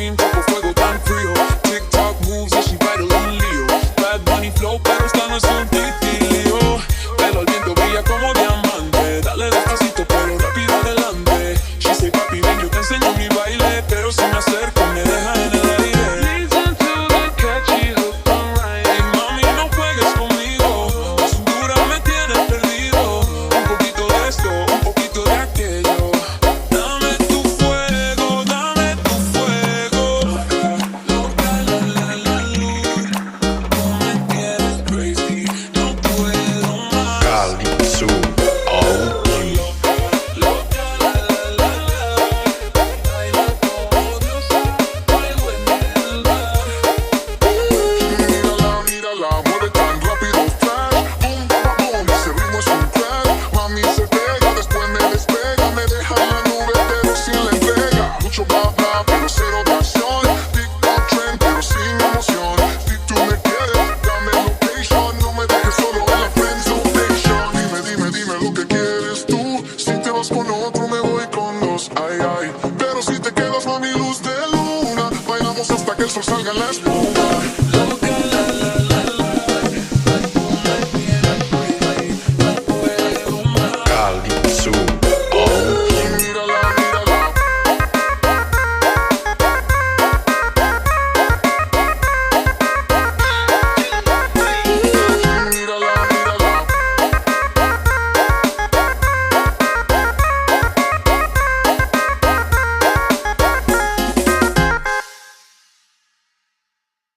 Dream, poco fuego tan frío. TikTok moves y she vital un lío. Bad Bunny flow, pero esta no es un titilio. Pelo al viento, brilla como diamante. Dale despacito, pero rápido adelante. She say, papi, ven, yo te enseño mi baile. Pero si me acerco, me deja en el aire. Listen to the catchy hook on right. Hey, mami, no juegues conmigo. Tu cintura me tiene perdido. Un poquito de esto, un poquito de aquello. Dame tu fuego, dame tu fuego. Loca, la, la, la, luz. Tú me tienes crazy, no puedo más. Calypso, oh. Loca, la, la, la, la. Baila como diosa, fuego en el mar. Mírala, mírala, mueve tan rápido, flash. Boom, pa, boom, ese ritmo es un crack. Mami se pega, después me despega. Me deja en la nube, pero sin la entrega. Mucho bla bla, pero cero de acción. TikTok trend, pero sin emoción. Si tú me quieres, dame location. No me dejes solo en la friend station. Dime, dime, dime lo que quieres tú. Si te vas con otro, me voy con dos. Ay, ay. Pero si te quedas, mami, luz de luna. Bailamos hasta que el sol salga en la espuma.